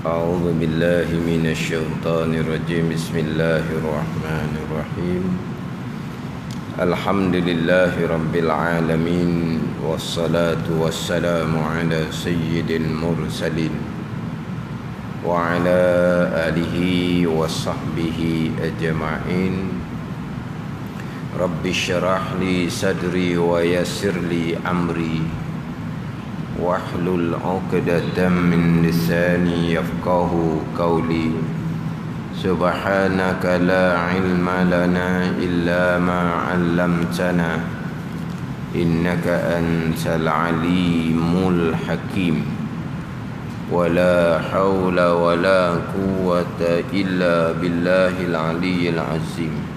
أعوذ بالله من الشيطان الرجيم. بسم الله الرحمن الرحيم. الحمد لله رب العالمين، والصلاة والسلام على سيد المرسلين وعلى آله وصحبه أجمعين. رب اشرح لي صدري ويسر لي أمري واحلل عقدة من لساني يفقه قولي. سبحانك لا علم لنا إلا ما علمتنا إنك أنت العليم الحكيم. ولا حول ولا قوة إلا بالله العلي العظيم.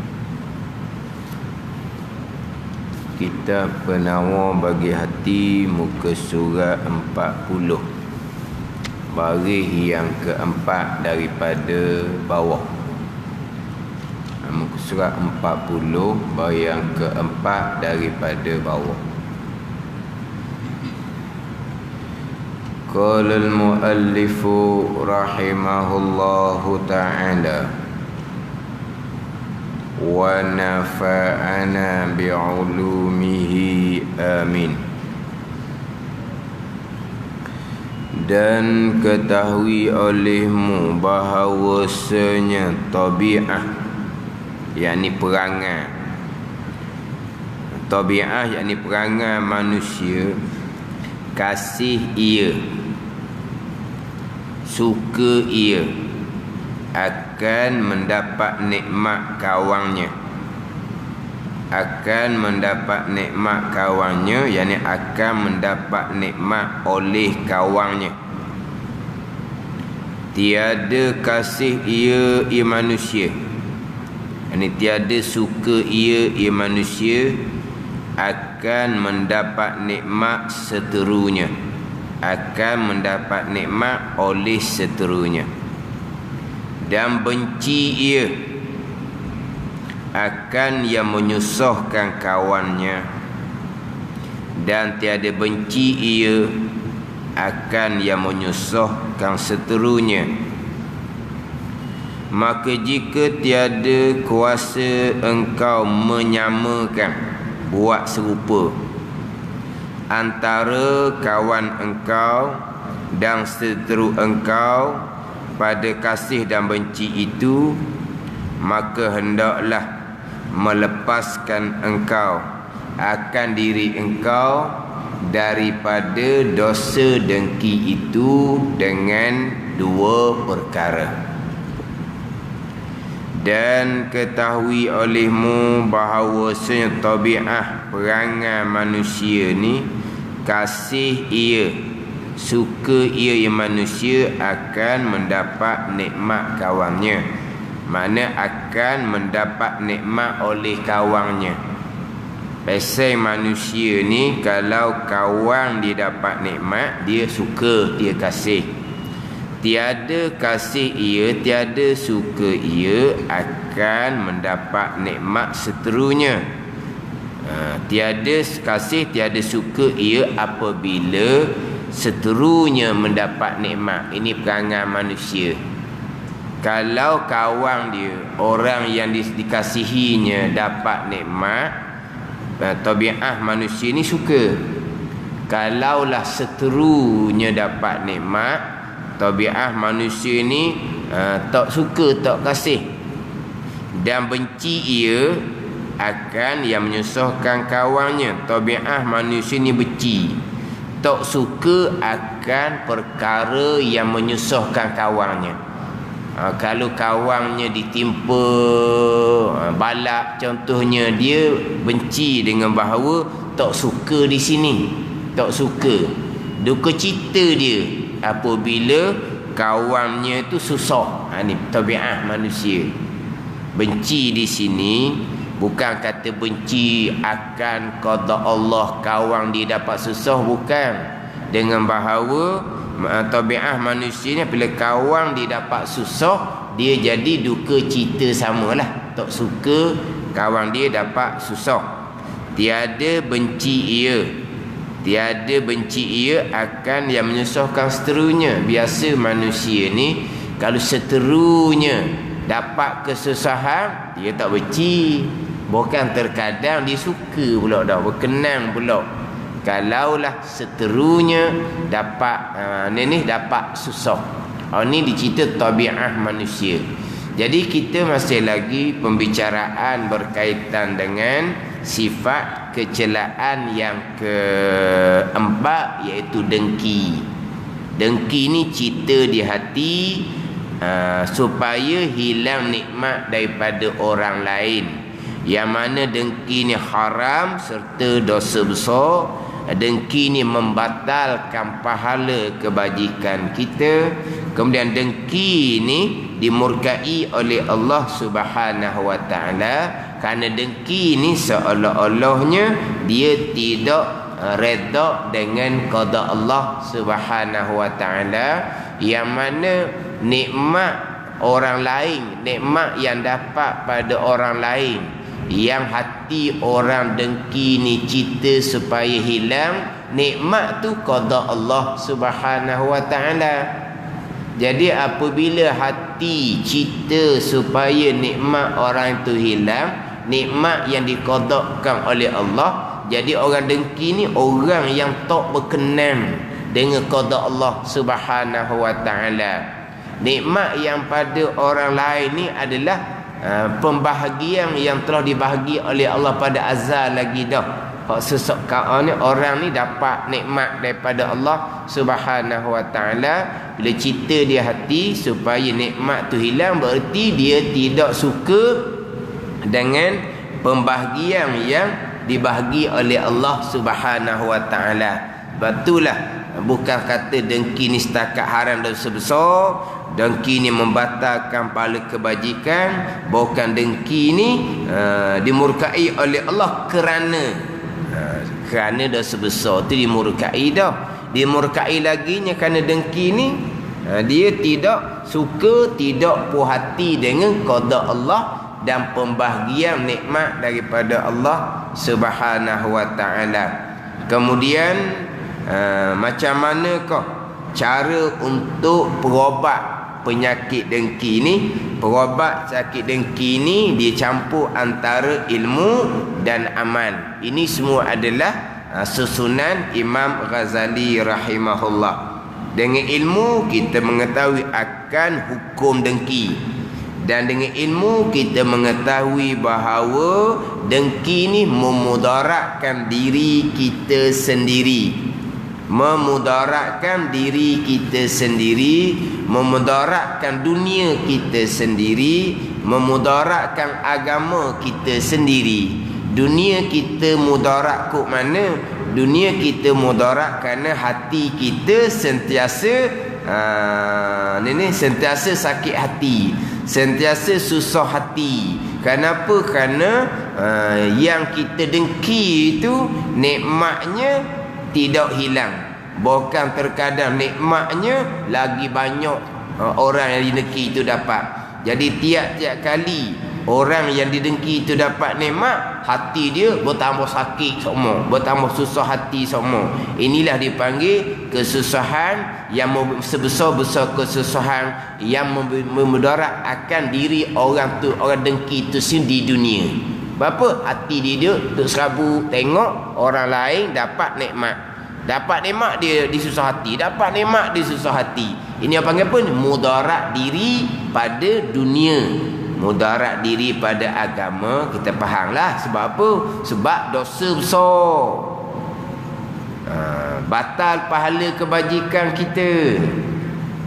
Kitab Penawar Bagi Hati, muka surat 40, baris yang keempat daripada bawah. Muka surat 40, baris yang keempat daripada bawah. Qala al-muallifu rahimahullahu ta'ala wa nafa'ana bi'ulumihi amin. Dan ketahui olehmu bahawasanya tabi'ah, yakni perangai, tabi'ah yakni perangai manusia, kasih ia, suka ia akan mendapat nikmat kawannya, akan mendapat nikmat kawannya, yakni akan mendapat nikmat oleh kawannya. Tiada kasih ia manusia, yakni tiada suka ia manusia akan mendapat nikmat seterunya, akan mendapat nikmat oleh seterunya. Dan benci ia akan yang menyusahkan kawannya, dan tiada benci ia akan yang menyusahkan seterunya. Maka jika tiada kuasa engkau menyamakan, buat serupa antara kawan engkau dan seteru engkau pada kasih dan benci itu, maka hendaklah melepaskan engkau akan diri engkau daripada dosa dengki itu dengan dua perkara. Dan ketahui olehmu bahawasanya tabi'ah perangai manusia ni, kasih ia, suka ia manusia akan mendapat nikmat kawannya, mana akan mendapat nikmat oleh kawannya. Pasal manusia ni, kalau kawan dia dapat nikmat, dia suka, dia kasih. Tiada kasih ia, tiada suka ia akan mendapat nikmat seterunya. Tiada kasih, tiada suka ia apabila seterunya mendapat nikmat. Ini perangai manusia. Kalau kawan dia, orang yang dikasihinya dapat nikmat, tabi'ah manusia ni suka. Kalaulah seterunya dapat nikmat, tabi'ah manusia ni tak suka, tak kasih. Dan benci ia akan yang menyusahkan kawannya. Tabi'ah manusia ni benci, tak suka akan perkara yang menyusahkan kawannya. Kalau kawannya ditimpa balak contohnya, dia benci dengan bahawa tak suka di sini, tak suka, duka cita dia apabila kawannya itu susah. Ini tabiat manusia. Benci di sini bukan kata benci akan qada Allah, kawan dia dapat susah, bukan. Dengan bahawa tabiat manusia ni, bila kawan dia dapat susah, dia jadi duka cita samalah, tak suka kawan dia dapat susah. Tiada benci ia Tiada benci ia akan yang menyusahkan seterunya. Biasa manusia ni kalau seterunya dapat kesusahan, dia tak benci. Bukan terkadang dia suka pula dah, berkenan pula. Kalaulah seterunya dapat dapat susah. Ini dicerita tabiat manusia. Jadi kita masih lagi pembicaraan berkaitan dengan sifat kecelaan yang keempat, iaitu dengki. Dengki ni cita di hati supaya hilang nikmat daripada orang lain. Yang mana dengki ni haram serta dosa besar. Dengki ni membatalkan pahala kebajikan kita. Kemudian dengki ni dimurkai oleh Allah Subhanahu wa taala, kerana dengki ni seolah-olahnya dia tidak redha dengan qada Allah Subhanahu wa taala, yang mana nikmat orang lain, nikmat yang dapat pada orang lain, yang hati orang dengki ni cita supaya hilang, nikmat tu qada Allah Subhanahu wa taala. Jadi apabila hati cita supaya nikmat orang itu hilang, nikmat yang diqadakan oleh Allah, jadi orang dengki ni orang yang tak berkenan dengan qada Allah Subhanahu wa taala. Nikmat yang pada orang lain ni adalah pembahagian yang telah dibahagi oleh Allah pada azal lagi dah. Hak sesok ni orang ni dapat nikmat daripada Allah Subhanahu wa taala. Bila cita dia hati supaya nikmat tu hilang, berarti dia tidak suka dengan pembahagian yang dibahagi oleh Allah Subhanahu wa taala. Betulah, bukan kata dengki ni setakat haram dosa besar, dengki ni membatalkan pahala kebajikan, bukan dengki ni dimurkai oleh Allah kerana dosa besar tu dimurkai dah. Dimurkai laginya kerana dengki ni dia tidak suka, tidak puas hati dengan qada Allah dan pembahagian nikmat daripada Allah Subhanahu wa taala. Kemudian macam manakah cara untuk berubat penyakit dengki ni? Berubat sakit dengki ni dia campur antara ilmu dan amal. Ini semua adalah susunan Imam Ghazali rahimahullah. Dengan ilmu kita mengetahui akan hukum dengki, dan dengan ilmu kita mengetahui bahawa dengki ni memudaratkan diri kita sendiri, memudaratkan diri kita sendiri, memudaratkan dunia kita sendiri, memudaratkan agama kita sendiri. Dunia kita mudarat kok mana? Dunia kita mudarat kerana hati kita sentiasa sentiasa sakit hati, sentiasa susah hati. Kenapa? Kerana yang kita dengki itu nikmatnya tidak hilang. Bahkan terkadang nikmatnya lagi banyak orang yang didengki itu dapat. Jadi tiap-tiap kali orang yang didengki itu dapat nikmat, hati dia bertambah sakit semua, bertambah susah hati semua. Inilah dipanggil kesusahan yang sebesar-besar kesusahan yang memudarat akan diri orang tu, orang dengki itu sendiri di dunia. Berapa hati dia duk serabu tengok orang lain dapat nikmat. Dapat nikmat dia disusah hati, dapat nikmat dia susah hati. Ini apa panggil apa? Mudarat diri pada dunia, mudarat diri pada agama. Kita fahamlah sebab apa? Sebab dosa besar, batal pahala kebajikan kita.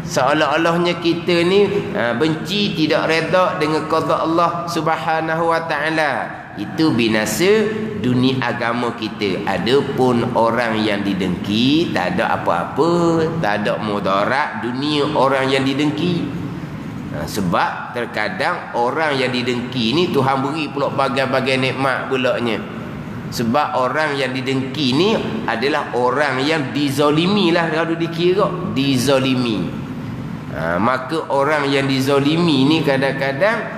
Seolah-olahnya kita ni benci, tidak redha dengan qada Allah Subhanahu wa taala. Itu binasa dunia agama kita. Adapun orang yang didengki tak ada apa-apa, tak ada mudarat dunia orang yang didengki. Sebab terkadang orang yang didengki ni Tuhan beri pula bagai-bagai nikmat pulaknya. Sebab orang yang didengki ni adalah orang yang dizalimi lah, kalau dikira dizalimi. Maka orang yang dizalimi ni kadang-kadang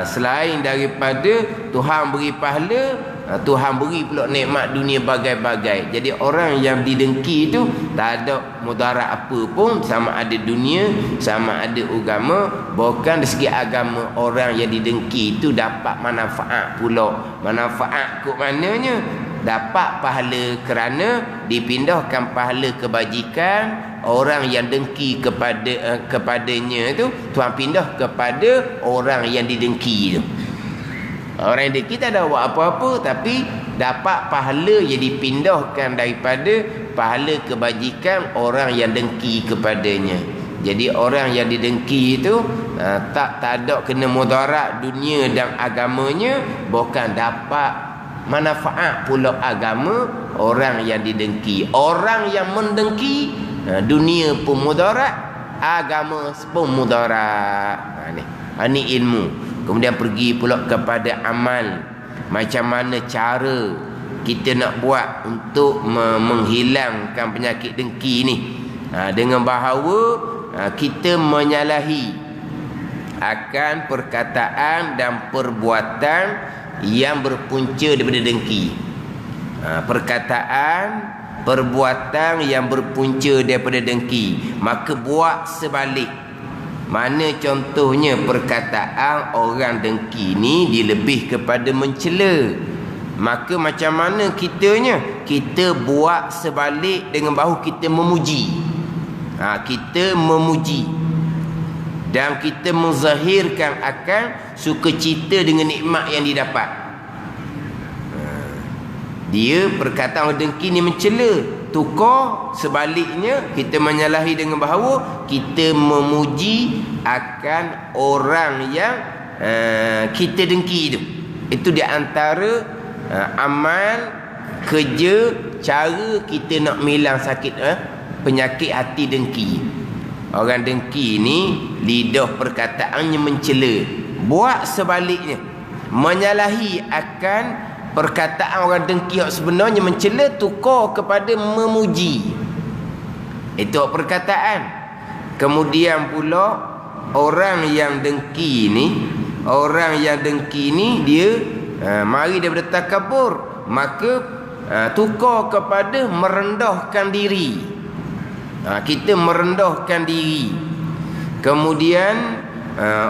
selain daripada Tuhan beri pahala, Tuhan beri pula nikmat dunia bagai-bagai. Jadi orang yang didengki tu tak ada mudarat apa pun, sama ada dunia, sama ada agama. Bukan dari segi agama, orang yang didengki tu dapat manfaat pula. Manfaat kot maknanya dapat pahala kerana dipindahkan pahala kebajikan. Orang yang dengki kepadanya tu, Tuhan pindah kepada orang yang didengki tu. Orang yang dengki tak ada buat apa-apa, tapi dapat pahala yang dipindahkan daripada pahala kebajikan orang yang dengki kepadanya. Jadi orang yang didengki itu tak ada kena mudarat dunia dan agamanya, bukan dapat manfaat pula agama orang yang didengki. Orang yang mendengki, dunia pun mudarat, agama pun mudarat. Ini ilmu. Kemudian pergi pula kepada amal. Macam mana cara kita nak buat untuk menghilangkan penyakit dengki ni? Dengan bahawa kita menyalahi akan perkataan dan perbuatan yang berpunca daripada dengki. Perkataan, perbuatan yang berpunca daripada dengki, maka buat sebalik. Mana contohnya perkataan orang dengki ni dia lebih kepada mencela. Maka macam mana kitanya? Kita buat sebalik dengan bahu kita memuji. Kita memuji dan kita menzahirkan akan sukacita dengan nikmat yang didapat. Dia perkataan orang dengki ni mencela. Tukar sebaliknya, kita menyalahi dengan bahawa kita memuji akan orang yang kita dengki itu. Itu di antara amal, kerja, cara kita nak milang sakit penyakit hati dengki. Orang dengki ni lidah perkataannya mencela. Buat sebaliknya, menyalahi akan perkataan orang dengki yang sebenarnya mencela, tukar kepada memuji. Itu perkataan. Kemudian pula orang yang dengki ni dia mari daripada takabur, maka tukar kepada merendahkan diri. Kita merendahkan diri. Kemudian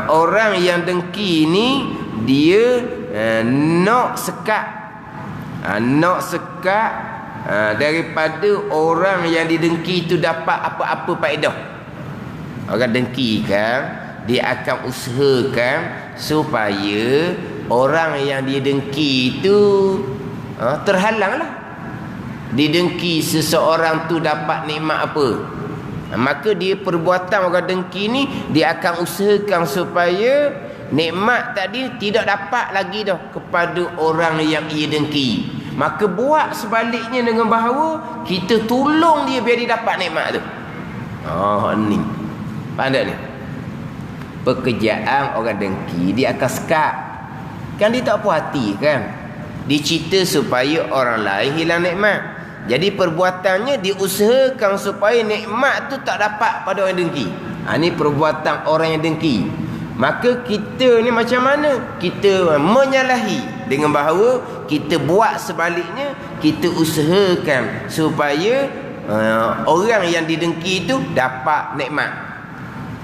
orang yang dengki ni dia nak sekat daripada orang yang didengki itu dapat apa-apa faedah. Orang dengki kan, dia akan usahakan supaya orang yang dia dengki itu terhalanglah. Didengki seseorang tu dapat nikmat apa, maka dia perbuatan orang dengki ni dia akan usahakan supaya nikmat tadi tidak dapat lagi dah kepada orang yang ia dengki. Maka buat sebaliknya dengan bahawa kita tolong dia biar dia dapat nikmat tu. Ni faham tak ni? Pekerjaan orang dengki dia akan sekat. Kan dia tak puas hati kan, dia cerita supaya orang lain hilang nikmat. Jadi perbuatannya diusahakan supaya nikmat tu tak dapat pada orang dengki. Ni perbuatan orang yang dengki. Maka kita ni macam mana? Kita menyalahi dengan bahawa kita buat sebaliknya, kita usahakan supaya orang yang didengki itu dapat nikmat.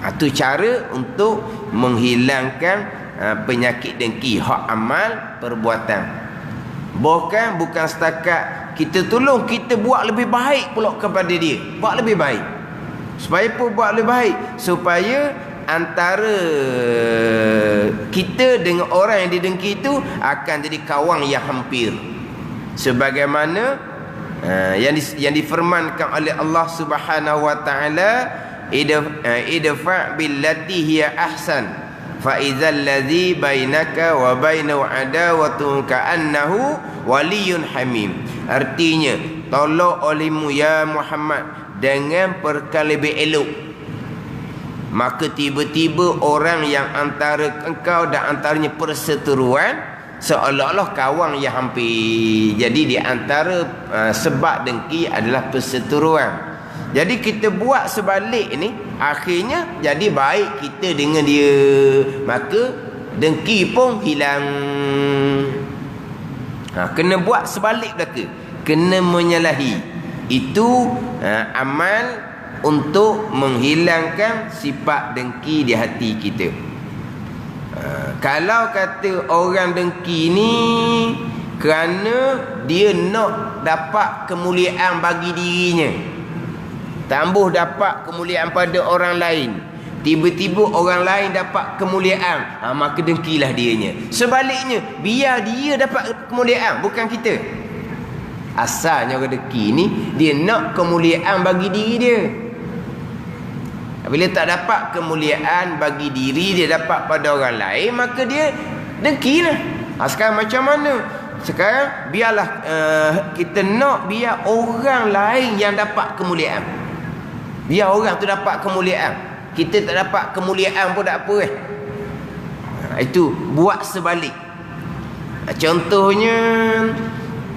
Itu cara untuk menghilangkan penyakit dengki, hak amal, perbuatan. Bukan setakat kita tolong, kita buat lebih baik pula kepada dia. Buat lebih baik. Supaya pun buat lebih baik, supaya antara kita dengan orang yang didengki itu akan jadi kawan yang hampir. Sebagaimana yang difirmankan oleh Allah Subhanahu wa taala, idfa' billati hiya ahsan fa idzal ladzi bainaka wa bainahu adawatun ka'annahu waliyyun hamim. Artinya, tolong olehmu ya Muhammad dengan perkara lebih elok, maka tiba-tiba orang yang antara engkau dan antaranya perseteruan seolah-olah kawan yang hampir. Jadi di antara sebab dengki adalah perseteruan. Jadi kita buat sebalik ni, akhirnya jadi baik kita dengan dia, maka dengki pun hilang. Kena buat sebalik belaka, kena menyalahi. Itu amal untuk menghilangkan sifat dengki di hati kita. Kalau kata orang dengki ni kerana dia nak dapat kemuliaan bagi dirinya, tambah dapat kemuliaan pada orang lain, tiba-tiba orang lain dapat kemuliaan, maka dengkilah dianya. Sebaliknya, biar dia dapat kemuliaan, bukan kita. Asalnya orang dengki ni dia nak kemuliaan bagi diri dia. Bila tak dapat kemuliaan bagi diri dia, dapat pada orang lain, maka dia dengkilah. Sekarang macam mana? Sekarang biarlah kita nak biar orang lain yang dapat kemuliaan. Biar orang tu dapat kemuliaan, kita tak dapat kemuliaan pun tak apa. Itu buat sebalik. Contohnya,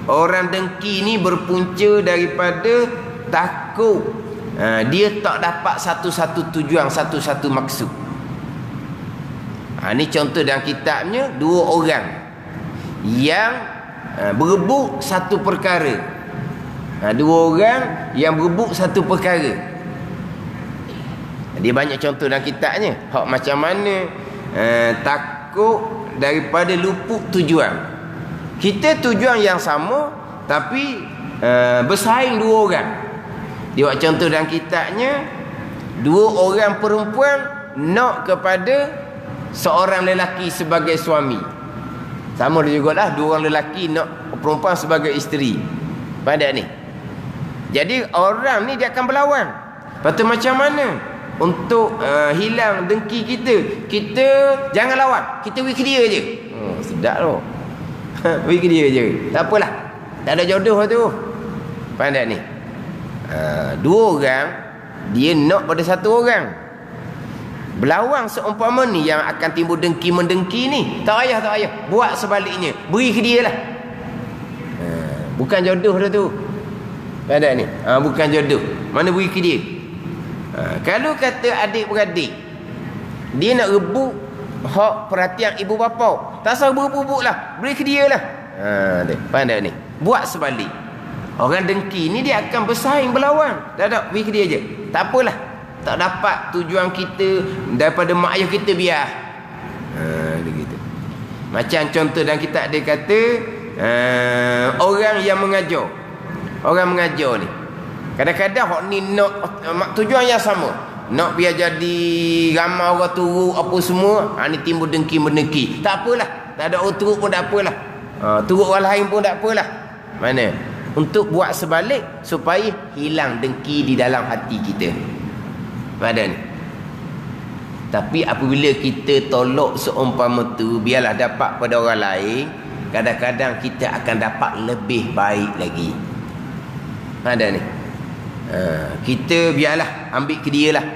orang dengki ni berpunca daripada takut dia tak dapat satu-satu tujuan, satu-satu maksud. Ini contoh dalam kitabnya, dua orang yang berebut satu perkara. Dua orang yang berebut satu perkara. Dia banyak contoh dalam kitabnya. Hak macam mana takut daripada luput tujuan. Kita tujuan yang sama, tapi bersaing dua orang. Dia buat contoh dalam kitabnya, dua orang perempuan nak kepada seorang lelaki sebagai suami. Sama juga lah, dua orang lelaki nak perempuan sebagai isteri. Pada ni, jadi orang ni dia akan berlawan. Lepas tu macam mana untuk hilang dengki kita? Kita jangan lawan, kita pergi ke dia je. Sedap tu. Pergi ke dia je, tak apalah, tak ada jodoh tu. Pandai ni, dua orang dia nak pada satu orang. Berlawan seumpama ni yang akan timbul dengki mendengki ni. Tak payah, buat sebaliknya, beri ke dia lah. Bukan jodoh dah tu. Pandai ni, bukan jodoh, mana beri ke dia. Kalau kata adik-beradik dia nak rebut hak perhatian ibu bapa, tak usah berebut lah, beri ke dia lah. Pandai ni, buat sebalik. Orang dengki ni dia akan bersaing, berlawan. Tak, beri ke dia je. Tak apalah, tak dapat tujuan kita daripada mak ayah kita, biar. Begitu. Macam contoh dalam kitab dia kata, orang yang mengajar. Orang mengajar ni, kadang-kadang hak ni nak tujuan yang sama, nak biar jadi ramai orang turut apa semua. Ni timbul dengki mendengki. Tak apalah, tak ada orang turut pun tak apalah, turut orang lain pun tak apalah. Mana? Untuk buat sebalik supaya hilang dengki di dalam hati kita. Pada ni. Tapi apabila kita tolak seumpama tu, biarlah dapat pada orang lain, kadang-kadang kita akan dapat lebih baik lagi. Ada ni, kita biarlah ambil ke dia lah,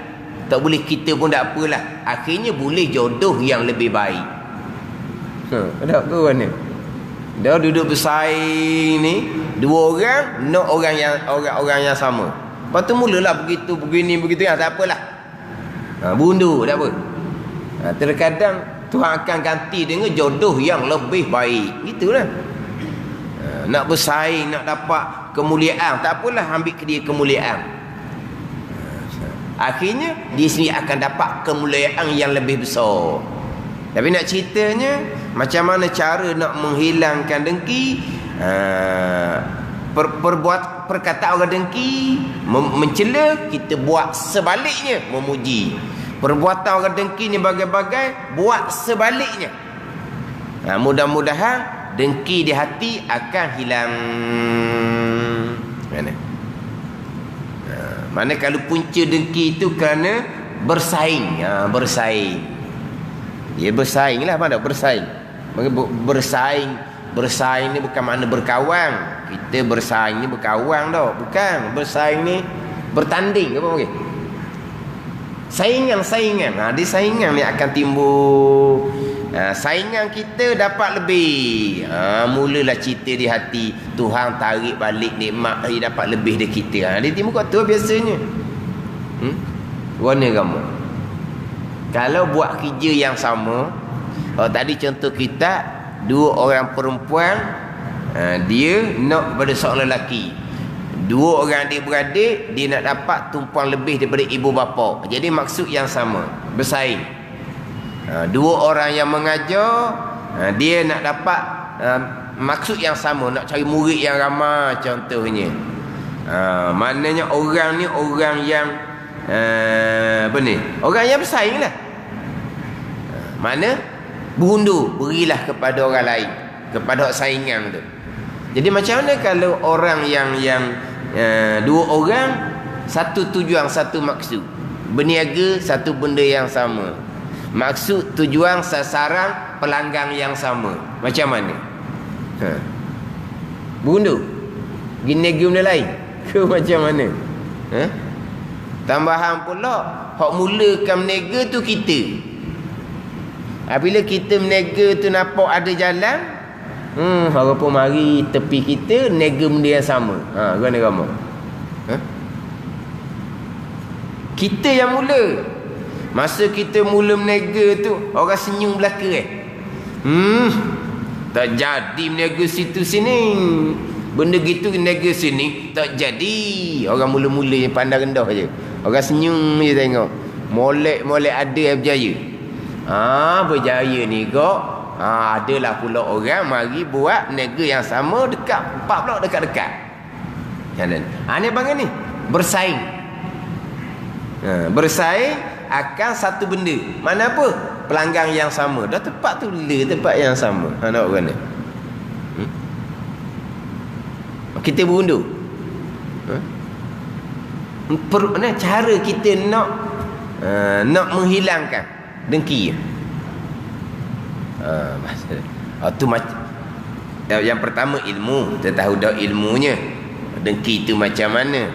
tak boleh kita pun tak apalah, akhirnya boleh jodoh yang lebih baik. Ada ke mana? Dah duduk bersaing ni, dua orang nak orang yang sama. Lepas tu mulalah begitu begini begitu, yang tak apalah, bundur tak apa. Terkadang Tuhan akan ganti dengan jodoh yang lebih baik. Gitulah. Nak bersaing, nak dapat kemuliaan, tak apalah, ambil ke dia kemuliaan. Akhirnya dia sendiri akan dapat kemuliaan yang lebih besar. Tapi nak ceritanya, macam mana cara nak menghilangkan dengki? Perkataan orang dengki mencela, kita buat sebaliknya, memuji. Perbuatan orang dengki ni bagai-bagai, buat sebaliknya. Mudah-mudahan dengki di hati akan hilang. Mana kalau punca dengki itu kerana bersaing. Bersaing. Dia bersaing lah, mana bersaing. Bersaing ni bukan makna berkawan. Kita bersaing ni berkawan tau. Bukan. Bersaing ni bertanding. Apa panggil? Saingan. Dia saingan ni akan timbul. Saingan kita dapat lebih. Mulalah cerita di hati, Tuhan tarik balik nikmat tadi, dapat lebih dari kita. Dia timbul kat tu biasanya. Warna kamu. Kalau buat kerja yang sama, tadi contoh kita, dua orang perempuan Dia nak pada seorang lelaki. Dua orang adik-beradik, dia nak dapat tumpuan lebih daripada ibu bapa. Jadi maksud yang sama, bersaing. Dua orang yang mengajar, dia nak dapat maksud yang sama, nak cari murid yang ramai contohnya. Maknanya orang ni orang yang apa ni? Orang yang bersaing lah. Mana? Berundur, berilah kepada orang lain, kepada saingan tu. Jadi macam mana kalau orang yang dua orang, satu tujuan, satu maksud, berniaga satu benda yang sama, maksud, tujuan, sasaran, pelanggan yang sama, macam mana? Berundur, pergi niaga benda lain ke macam mana? Tambahan pula, hak mulakan berniaga tu kita. Bila kita berniaga tu nampak ada jalan, orang pun mari tepi kita niaga benda yang sama. Gimana kamu? Kita yang mula. Masa kita mula berniaga tu, orang senyum belaka tak jadi berniaga situ sini. Benda gitu berniaga sini tak jadi. Orang mula-mula yang pandang rendah je. Orang senyum je tengok. Molek-molek ada yang berjaya. Berjaya ni kok. Adalah pula orang mari buat niaga yang sama dekat empat blok dekat-dekat. Ni bang ni bersaing. Bersaing akan satu benda. Mana apa? Pelanggan yang sama. Dah tempat tu tempat yang sama. Nak orang ni. Kita berundur. Cara kita nak menghilangkan dengki. Tu macam yang pertama ilmu, kita tahu dah ilmunya. Dengki tu macam mana.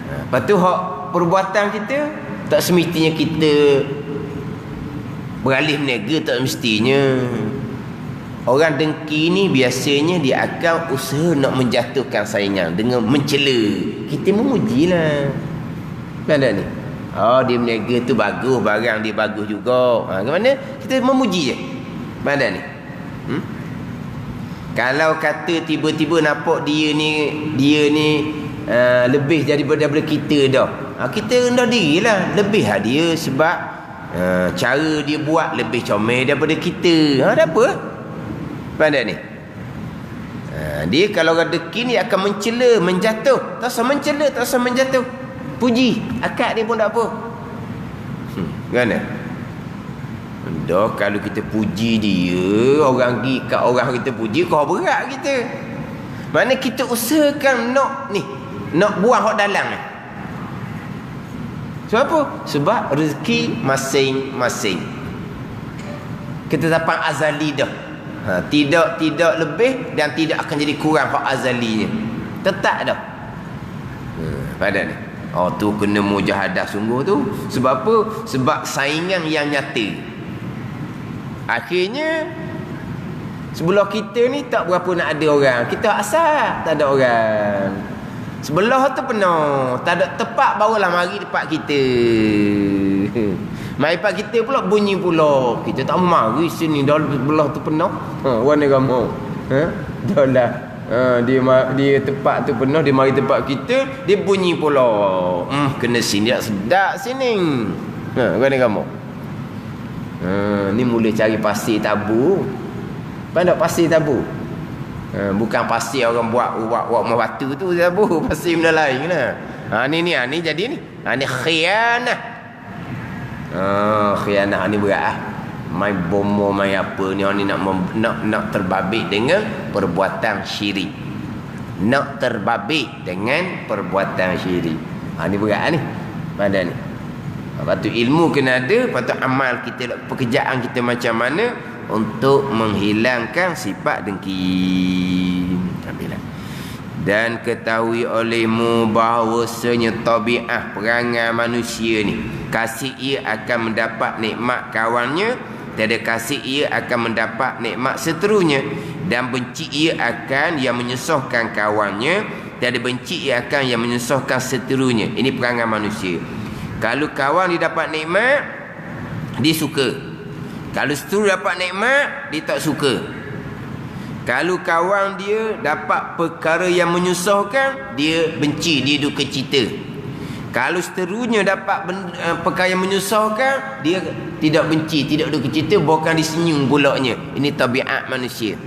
Lepas tu hak perbuatan kita, tak semestinya kita beralih berniaga, tak mestinya. Orang dengki ni biasanya dia akan usaha nak menjatuhkan saingan dengan mencela. Kita memujilah. Mana ni? Dia berniaga tu bagus, barang dia bagus juga. Kemana? Kita memuji je. Mana ni? Kalau kata tiba-tiba nampak dia ni lebih daripada kita dah. Kita rendah dirilah. Lebih dia sebab cara dia buat lebih comel daripada kita. Ada apa? Pada ni. Dia kalau ada dengki ni akan mencela, menjatuh. Tak usah mencela, tak usah menjatuh. Puji. Akad dia pun tak apa. Gimana? Dah kalau kita puji dia, orang pergi kat orang kita puji, kau berat kita. Mana kita usahakan nak buang hak dalam ni. Sebab apa? Sebab rezeki masing-masing. Ketetapan azali dah. Tidak lebih dan tidak akan jadi kurang hak azalinya. Tetap dah. Pada ni. Tu kena mujahadah sungguh tu. Sebab apa? Sebab saingan yang nyata. Akhirnya sebelah kita ni tak berapa nak ada orang. Kita asal tak ada orang. Sebelah tu penuh, tak ada tepat, barulah mari dekat kita. Mari dekat kita pula bunyi pula. Kita tak mari sini dah sebelah tu penuh. Warna kamu. Dah lah. Dia tempat tu penuh, dia mari tempat kita, dia bunyi pula. Kena sini tak sedap sini. Warna kamu. Ni mula cari pasir tabu. Pandai pasir tabu. Bukan pasir orang buat rumah batu tu tabu, pasir benda lain lah. Ni jadi ni. Ni khianah. Khianah ni berat main bomo main apa ni, orang ni nak terbabit dengan perbuatan syirik. Nak terbabit dengan perbuatan syirik. Ni berat ni. Pada ni. Lepas tu ilmu kena ada, lepas tu amal kita, pekerjaan kita macam mana untuk menghilangkan sifat dengki. Ambillah. Dan ketahui olehmu bahawasanya tabiat perangai manusia ni, kasih ia akan mendapat nikmat kawannya, tiada kasih ia akan mendapat nikmat seterunya, dan benci ia akan yang menyusahkan kawannya, tiada benci ia akan yang menyusahkan seterunya. Ini perangai manusia. Kalau kawan dia dapat nikmat, dia suka. Kalau seteru dapat nikmat, dia tak suka. Kalau kawan dia dapat perkara yang menyusahkan, dia benci, dia duka cita. Kalau seterusnya dapat perkara yang menyusahkan, dia tidak benci, tidak duka cita, bahkan disenyum pulaknya. Ini tabiat manusia.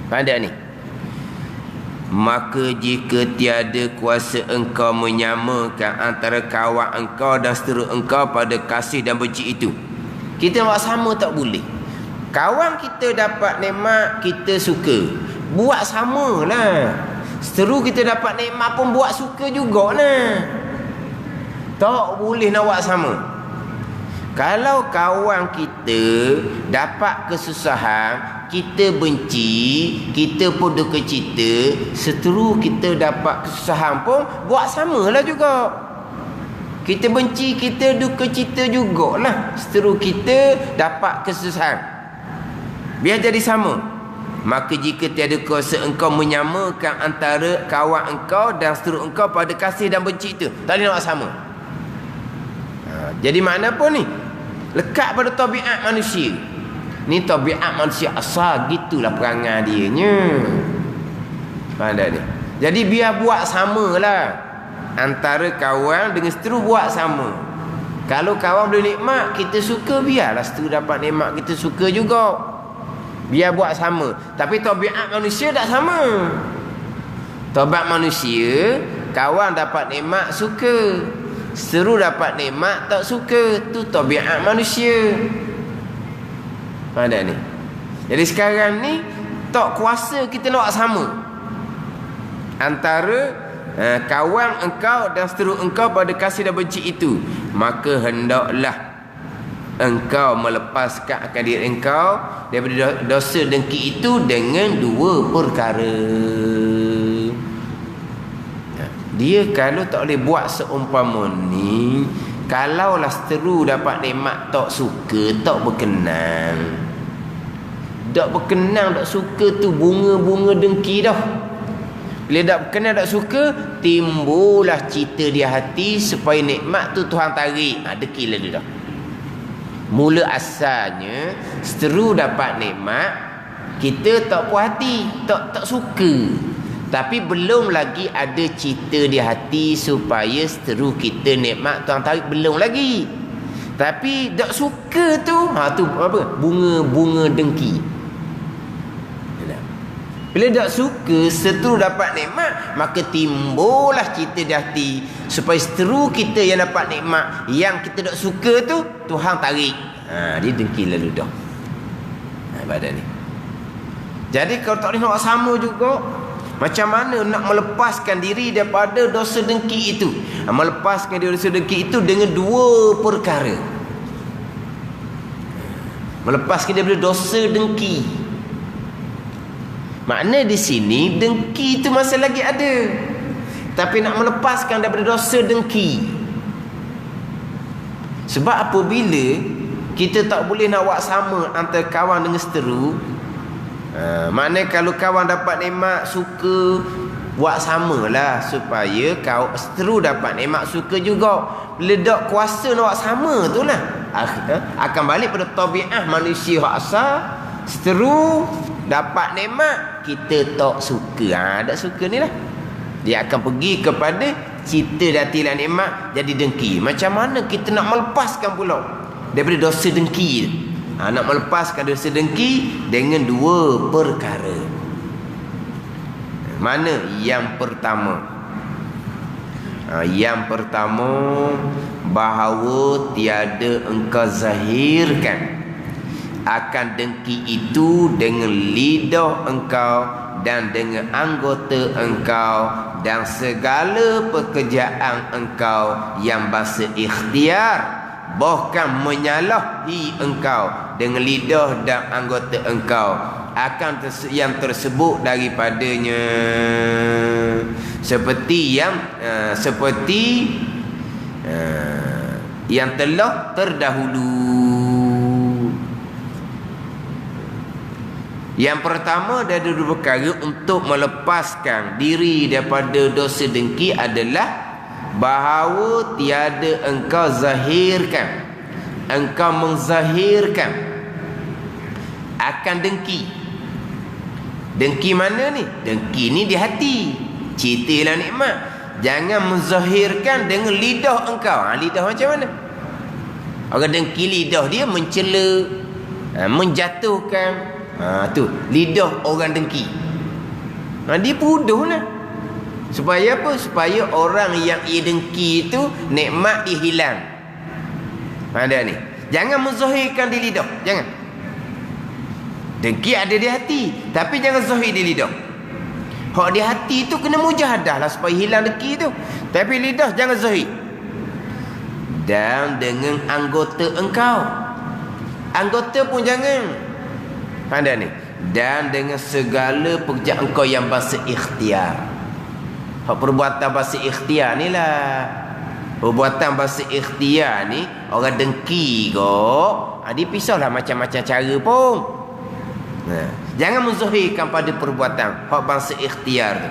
Pada ni. Maka jika tiada kuasa engkau menyamakan antara kawan engkau dan seterus engkau pada kasih dan benci itu. Kita nak sama tak boleh. Kawan kita dapat nikmat, kita suka. Buat samalah. Seteru kita dapat nikmat pun buat suka jugalah. Tak boleh nak buat sama. Kalau kawan kita dapat kesusahan, kita benci, kita pun duka cita. Seteru kita dapat kesusahan pun buat samalah juga. Kita benci, kita duka cita jugalah. Seteru kita dapat kesusahan, biar jadi sama. Maka jika tiada kuasa engkau menyamakan antara kawan engkau dan seterus engkau pada kasih dan benci itu, tak boleh nak sama. Jadi makna apa ni? Lekat pada tabiat manusia. Ni tabiat manusia asal, gitulah perangai dia nya. Faham tak ni? Jadi biar buat samalah. Antara kawan dengan seterus buat sama. Kalau kawan boleh nikmat, kita suka, biarlah seterus dapat nikmat, kita suka juga. Biar buat sama. Tapi tabiat manusia tak sama. Tabiat manusia, kawan dapat nikmat suka, seru dapat nikmat tak suka. Tu tabiat manusia. Faham tak ni? Jadi sekarang ni tak kuasa kita nak buat sama antara kawan engkau dan seterus engkau pada kasih dan benci itu. Maka hendaklah engkau melepaskan akan diri engkau daripada dosa dengki itu dengan dua perkara. Dia kalau tak boleh buat seumpama ni, kalaulah seteru dapat nikmat tak suka, tak berkenan. Tak berkenan, tak suka tu bunga-bunga dengki dah. Bila tak berkenan, tak suka, timbullah cita di hati supaya nikmat tu Tuhan tarik. Dekilah dia dah. Mula asalnya seteru dapat nikmat, kita tak puas hati, tak suka. Tapi belum lagi ada cita di hati supaya seteru kita nikmat Tuhan tarik, belum lagi. Tapi tak suka tu, tu apa? Bunga-bunga dengki. Bila tak suka, seteru dapat nikmat, maka timbullah cita di hati supaya seteru kita yang dapat nikmat, yang kita tak suka tu Tuhan tarik. Dia dengki lalu dah. Badan ni. Jadi kalau tak boleh nak sama juga, macam mana nak melepaskan diri daripada dosa dengki itu? Melepaskan diri dosa dengki itu dengan dua perkara. Melepaskan daripada dosa dengki. Makna di sini dengki itu masih lagi ada. Tapi nak melepaskan daripada dosa dengki. Sebab apabila kita tak boleh nak buat sama antara kawan dengan seteru, makna kalau kawan dapat nikmat suka, buat samalah supaya kau seteru dapat nikmat suka juga. Bila tak kuasa nak buat sama tu lah, akan balik pada tabiat manusia hak asal. Seteru dapat nikmat, kita tak suka. Tak suka ni lah, dia akan pergi kepada cita datilah nikmat jadi dengki. Macam mana kita nak melepaskan pula daripada dosa dengki? Nak melepaskan dosa dengki dengan dua perkara. Mana yang pertama? Yang pertama, bahawa tiada engkau zahirkan akan dengki itu dengan lidah engkau dan dengan anggota engkau dan segala pekerjaan engkau yang bahasa ikhtiar, bahkan menyalahi engkau dengan lidah dan anggota engkau akan yang tersebut daripadanya, seperti yang telah terdahulu. Yang pertama dari dua perkara untuk melepaskan diri daripada dosa dengki adalah bahawa tiada engkau zahirkan, engkau menzahirkan akan dengki. Dengki mana ni? Dengki ni di hati. Ceritalah nikmat. Jangan menzahirkan dengan lidah engkau. Lidah macam mana? Orang dengki lidah dia mencela, menjatuhkan. Tu lidah orang dengki. Dia bodoh lah. Supaya apa? Supaya orang yang ia dengki itu nikmat dia hilang. Ada ni. Jangan menzahirkan di lidah. Jangan. Dengki ada di hati, tapi jangan zahir di lidah. Hak di hati tu kena mujahadah lah supaya hilang dengki tu. Tapi lidah jangan zahir. Dan dengan anggota engkau. Anggota pun jangan. Ada ni. Dan dengan segala pekerjaan engkau yang bahasa ikhtiar. Hak perbuatan bahasa ikhtiar ni lah. Perbuatan bahasa ikhtiar ni orang dengki kok. Dia pisahlah macam-macam cara pun. Jangan menzahirkan pada perbuatan hak bangsa ikhtiar tu.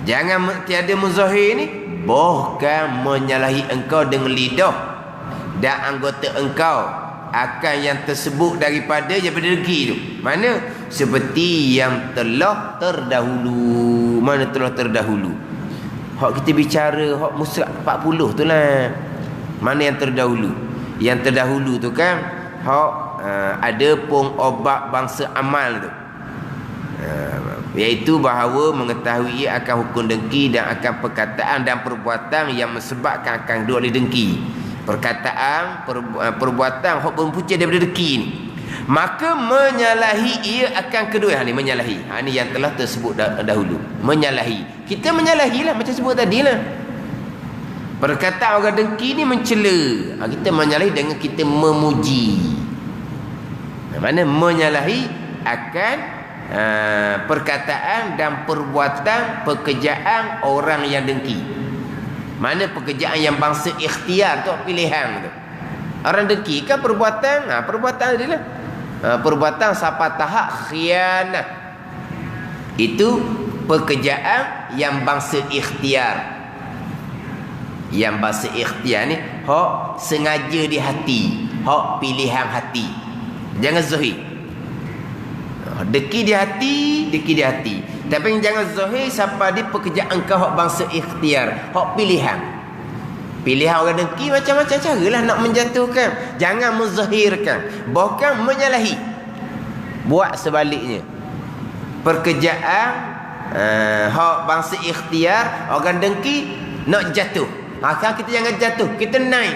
Jangan tiada menzahir ni, bahkan menyalahi engkau dengan lidah dan anggota engkau akan yang tersebut daripada dengki tu. Mana? Seperti yang telah terdahulu. Mana telah terdahulu? Hak kita bicara hak musrah 40 tu lah. Mana yang terdahulu? Yang terdahulu tu kan hak ada pun obat bangsa amal tu, iaitu bahawa mengetahui akan hukum dengki dan akan perkataan dan perbuatan yang menyebabkan akan dua oleh dengki. Perkataan, perbuatan hak berpunca daripada dengki ni, maka menyalahi ia akan kedua. Ni menyalahi. Ni yang telah tersebut dahulu. Menyalahi. Kita menyalahi lah macam sebut tadi lah. Perkataan orang dengki ni mencela. Kita menyalahi dengan kita memuji. Mana menyalahi akan perkataan dan perbuatan pekerjaan orang yang dengki. Mana pekerjaan yang bangsa ikhtiar tu, pilihan tu. Orang dengki kan perbuatan, perbuatan adalah perbuatan siapa tahap khianat. Itu pekerjaan yang bangsa ikhtiar. Yang bangsa ikhtiar ni hak sengaja di hati, hak pilihan hati. Jangan zahir. Deki di hati, deki di hati. Tapi jangan zahir siapa di pekerjaan kau hak bangsa ikhtiar, hak pilihan. Pilihan orang dengki macam-macam caralah nak menjatuhkan. Jangan menzahirkan, bahkan menyalahi. Buat sebaliknya. Pekerjaan hak bangsa ikhtiar, orang dengki nak jatuh. Maka kita jangan jatuh, kita naik.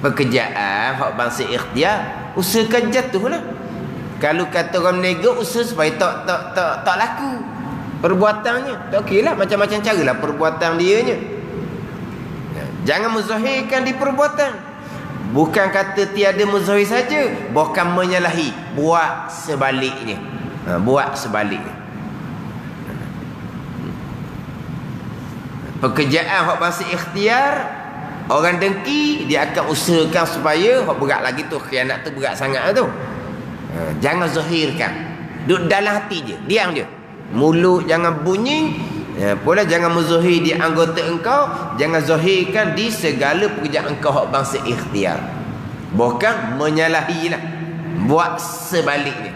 Pekerjaan hak bangsa ikhtiar, usahakan jatuhlah. Kalau kata orang nego, usaha supaya tak laku perbuatannya. Tak okeylah, macam-macam caralah perbuatan dianya. Jangan menzahirkan di perbuatan. Bukan kata tiada menzahir saja, bahkan menyalahi. Buat sebaliknya. Buat sebaliknya. Pekerjaan hak bangsa ikhtiar, orang dengki dia akan usahakan supaya hak berat lagi tu, khianat tu berat sangat tu. Jangan zahirkan. Duduk dalam hati je, diam je. Mulut jangan bunyi, pula jangan menzahir di anggota engkau, jangan zahirkan di segala pekerjaan engkau hak bangsa ikhtiar. Bahkan menyalahilah. Buat sebaliknya.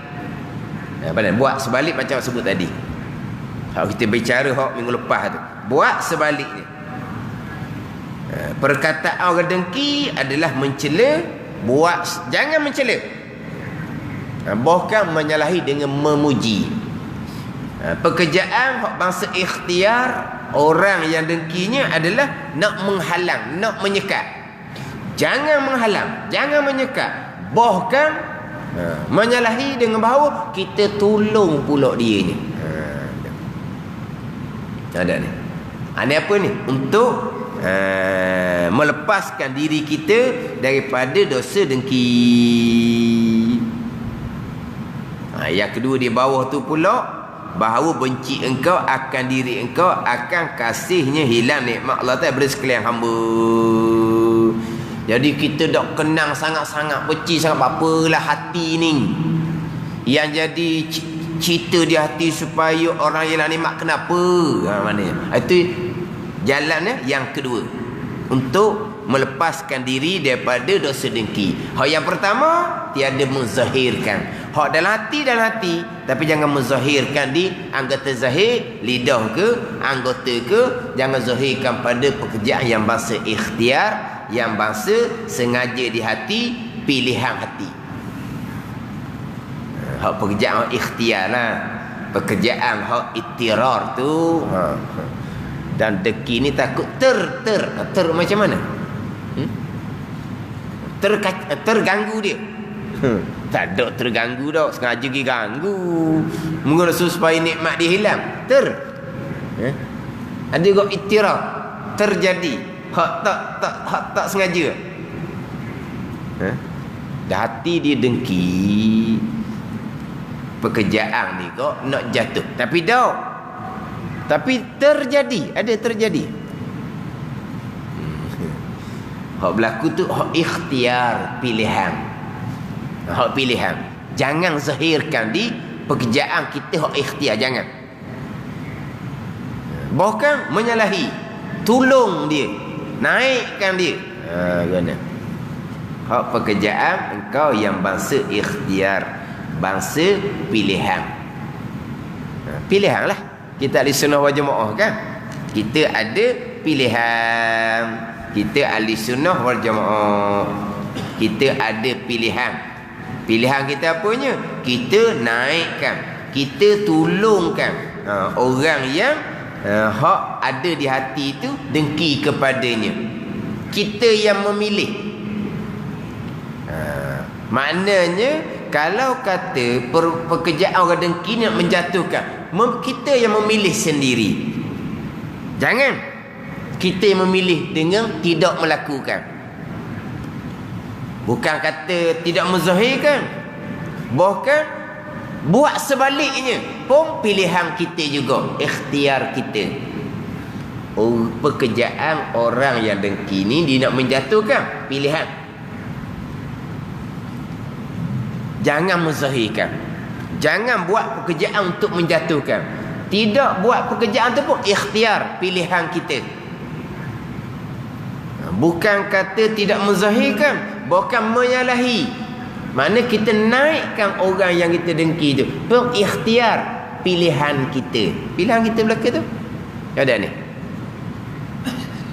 Buat sebalik macam sebut tadi. Kalau kita bicara hak minggu lepas tu, buat sebaliknya. Perkataan orang dengki adalah mencela, jangan mencela, bahkan menyalahi dengan memuji. Pekerjaan hak bangsa ikhtiar orang yang dengkinya adalah nak menghalang, nak menyekat. Jangan menghalang, jangan menyekat, bahkan menyalahi dengan bahawa kita tolong pula dia ni. Ada ni. Ini apa ni? Untuk melepaskan diri kita daripada dosa dengki. Yang kedua di bawah tu pula, bahawa benci engkau akan diri engkau, akan kasihnya hilang nikmat Allah daripada sekalian hamba. Jadi kita dak kenang sangat-sangat, benci sangat, apalah hati ni yang jadi cerita di hati supaya orang hilang nikmat. Kenapa? Maknanya itu jalannya yang kedua. untuk melepaskan diri daripada dosa dengki. Hak yang pertama, tiada menzahirkan. Hak dalam hati, tapi jangan menzahirkan di anggota zahir, lidah ke, anggota ke. Jangan zahirkan pada pekerjaan yang bangsa ikhtiar, yang bangsa sengaja di hati, pilihan hati. Hak pekerjaan ikhtiar lah. Pekerjaan hak ittirar tu. Dan deki ni takut ter macam mana? Terganggu dia. Tak ada terganggu dah, sengaja pergi ganggu. Mungkin supaya nikmat dia hilang. Ada juga ittirar, terjadi. Hak tak sengaja. Dah hati dia dengki. Pekerjaan ni kok nak jatuh. Tapi terjadi, ada terjadi. Hak berlaku tu hak ikhtiar, pilihan. Hak pilihan. Jangan zahirkan di pekerjaan kita hak ikhtiar, jangan. Bahkan menyalahi, tolong dia, naikkan dia. Guna. Hak pekerjaan engkau yang bangsa ikhtiar, bangsa pilihan. Pilihan lah. Kita ahli sunnah wal jamaah kan? Kita ada pilihan. Kita ahli sunnah wal jamaah. Kita ada pilihan. Pilihan kita apanya? Kita naikkan, kita tolongkan orang yang hak ada di hati itu dengki kepadanya. Kita yang memilih. Maknanya kalau kata pekerjaan orang dengki nak menjatuhkan, kita yang memilih sendiri. Jangan kita yang memilih dengan tidak melakukan. Bukan kata tidak menzahirkan, bahkan buat sebaliknya pun pilihan kita juga, ikhtiar kita. Pekerjaan orang yang dengki ni dia nak menjatuhkan, pilihan. Jangan menzahirkan. Jangan buat pekerjaan untuk menjatuhkan. Tidak buat pekerjaan tu pun ikhtiar, pilihan kita. Bukan kata tidak menzahirkan, bukan menyalahi. Mana kita naikkan orang yang kita dengki tu pun ikhtiar, pilihan kita. Pilihan kita belaka tu ada ni.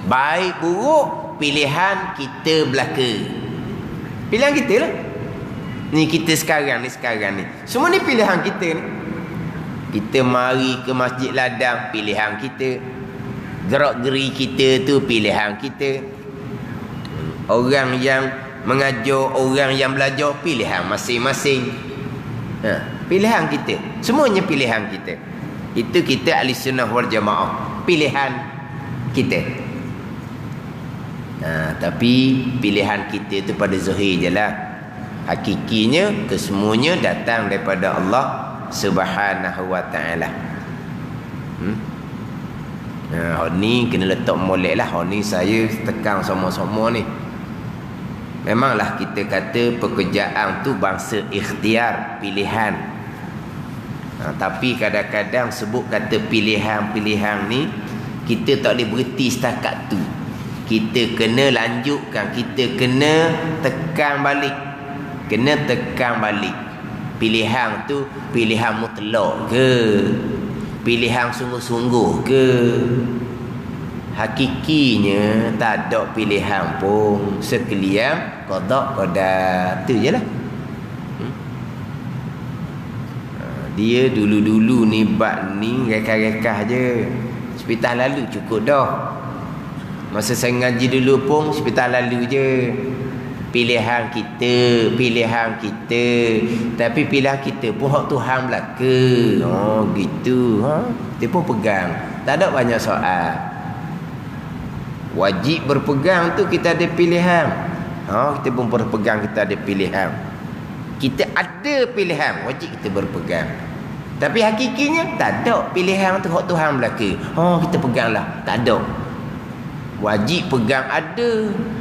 Baik buruk, pilihan kita belaka. Pilihan kita lah. Ni kita sekarang ni. Semua ni pilihan kita ni. Kita mari ke masjid ladang, pilihan kita. Gerak-geri kita tu pilihan kita. Orang yang mengajar, orang yang belajar, pilihan masing-masing. Pilihan kita. Semuanya pilihan kita. Itu kita ahli sunnah wal jamaah. Pilihan kita. Tapi pilihan kita tu pada zahir je lah. Hakikinya kesemuanya datang daripada Allah Subhanahu wa ta'ala. Ni kena letak molek lah. Ni saya tekan sama-sama ni. Memanglah kita kata pekerjaan tu bangsa ikhtiar, pilihan. Tapi kadang-kadang sebut kata pilihan-pilihan ni, kita tak boleh berhenti setakat tu. Kita kena lanjutkan, kita kena tekan balik. Kena tekan balik. Pilihan tu pilihan mutlak ke? Pilihan sungguh-sungguh ke? Hakikinya tak ada pilihan pun. Sekalian qada qadar. Tu je lah. Dia dulu-dulu ni bab ni rekah-rekah je. Hospital lalu cukup dah. Masa saya ngaji dulu pun hospital lalu je. Pilihan kita. Tapi pilihan kita pun hak Tuhan belaka. Gitu. Kita pun pegang. Tak ada banyak soal. Wajib berpegang tu kita ada pilihan. Kita pun berpegang, kita ada pilihan. Kita ada pilihan, wajib kita berpegang. Tapi hakikinya tak ada pilihan tu hak Tuhan belaka. Kita peganglah. Tak ada. Wajib pegang ada.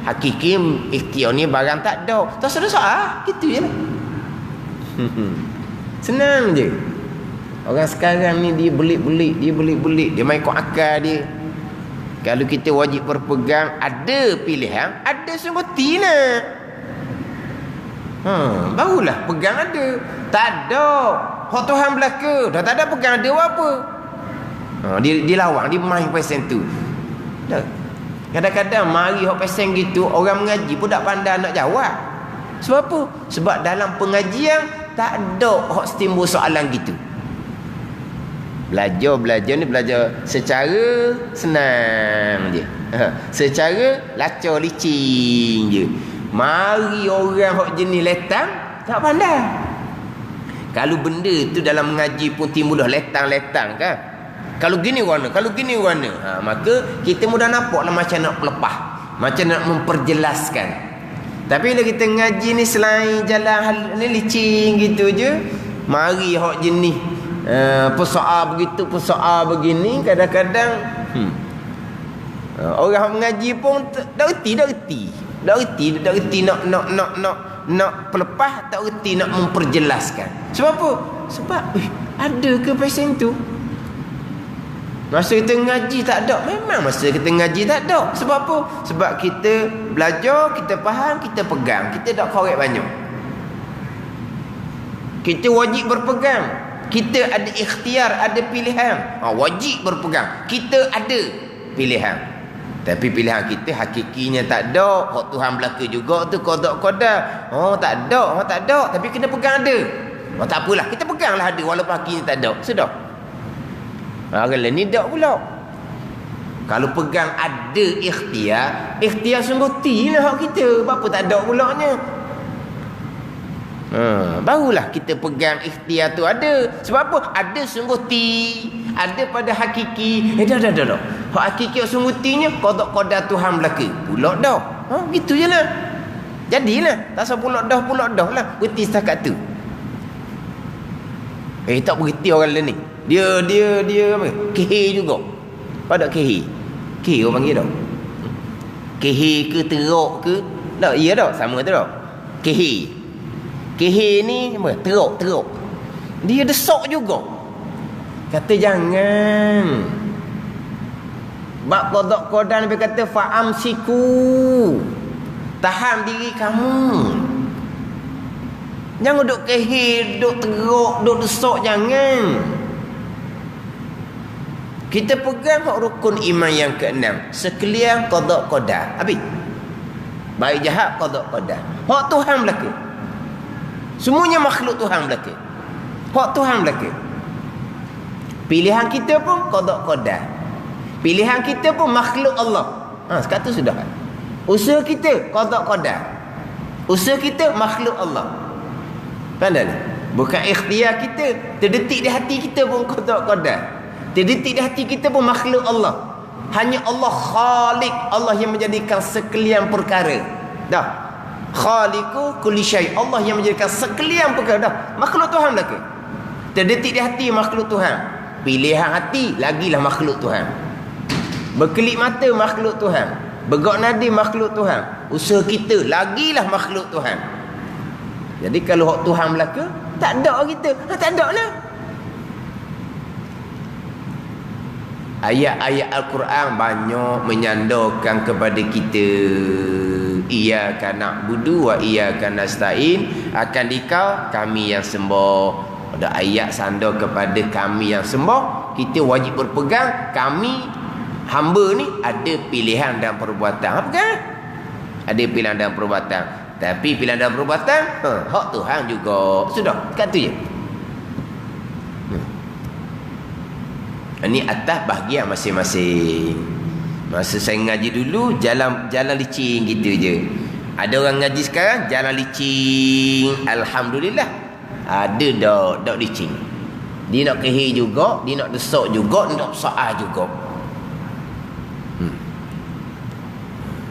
Hakiki ikhtiar ni barang tak ada. Tak ada soal. Gitu je lah. Senang je. Orang sekarang ni dia belik-belik. Dia main ikut akal dia. Kalau kita wajib berpegang, ada pilihan, ada sembuti nak. Barulah pegang ada. Tak ada. Hak Tuhan belaka. Dah tak ada pegang ada apa. Dia lawang, dia main pasal tu. Kadang-kadang mari hak pasal gitu, orang mengaji pun tak pandai nak jawab. Sebab apa? Sebab dalam pengajian tak ada hak timbul soalan gitu. Belajar ni belajar secara senang je. Secara lacar licin je. Mari orang hak jenis letang tak pandai. Kalau benda tu dalam mengaji pun timbul dah letang-letang kan. Kalau gini warna, maka kita mudah nampaklah macam nak pelepah, macam nak memperjelaskan. Tapi bila kita ngaji ni selain jalan hal ni licin gitu je, mari hak jenis persoal begitu, persoal begini, kadang-kadang orang mengaji pun tak reti nak pelepah, tak reti nak memperjelaskan. Sebab apa? Sebab ada ke pasien tu? Masa kita ngaji tak ada. Memang masa kita ngaji tak ada. Sebab apa? Sebab kita belajar, kita faham, kita pegang. Kita tak korek banyak. Kita wajib berpegang. Kita ada ikhtiar, ada pilihan. Wajib berpegang. Kita ada pilihan. Tapi pilihan kita hakikinya tak ada. Hak Tuhan belaka juga tu qada. Tak ada. Tapi kena pegang ada. Tak apalah, kita peganglah ada walaupun hakikinya tak ada. Sudah. Kalau ni tak pula. Kalau pegang ada ikhtiar sungguh lah hak kita. Apa tak ada pulaknya. Barulah kita pegang ikhtiar tu ada. Sebab apa? Ada sungguh ada pada hakiki. Dah. Hak hakiki sungguh nya qada Tuhan belaka. Pulak dah. Gitu je lah. Jadilah. Tak usah pulak dah lah. Berhenti setakat tu. Tak berhenti orang lain ni. Dia apa? Kehe juga. Pada kehe. Kehe orang panggil tak? Kehe ke teruk ke? Tak, iya tak? Sama tu tak? Kehe ni apa? Teruk. Dia desak juga. Kata jangan. Bab qada Nabi kata fa'amsiku. Tahan diri kamu. Jangan duk kehe, duk teruk, duk desak, jangan. Kita pegang hak rukun iman yang ke-6. Sekalian qada. Habis. Baik jahat qada. Hak Tuhan belaka. Semuanya makhluk Tuhan belaka. Hak Tuhan belaka. Pilihan kita pun qada. Pilihan kita pun makhluk Allah. Sekarang tu sudah. Usaha kita qada. Usaha kita makhluk Allah. Pandai ni. Bukan ikhtiar kita. Terdetik di hati kita pun qada. Terdetik di hati kita pun makhluk Allah. Hanya Allah Khalik. Allah yang menjadikan sekalian perkara. Dah. Khaliqu kulli syai. Allah yang menjadikan sekalian perkara. Dah. Makhluk Tuhan belaka. Terdetik di hati makhluk Tuhan. Pilihan hati lagilah makhluk Tuhan. Berkelip mata makhluk Tuhan. Begok nadi makhluk Tuhan. Usaha kita lagilah makhluk Tuhan. Jadi kalau hak Tuhan belaka, tak ada kita. Tak ada lah. Ayat-ayat Al-Quran banyak menyandarkan kepada kita. Iyyaka na'budu wa iyyaka nasta'in. Akan dikau kami yang sembah. Ada ayat sandar kepada kami yang sembah. Kita wajib berpegang. Kami hamba ni ada pilihan dan perbuatan. Apa kan? Ada pilihan dan perbuatan. Tapi pilihan dan perbuatan hak Tuhan juga. Sudah, kat tu je. Ini atas bahagian masing-masing. Masa saya ngaji dulu jalan licin gitu je. Ada orang ngaji sekarang jalan licin. Alhamdulillah. Ada dak licin. Dia nak kehe juga, dia nak desak juga, nak soal juga.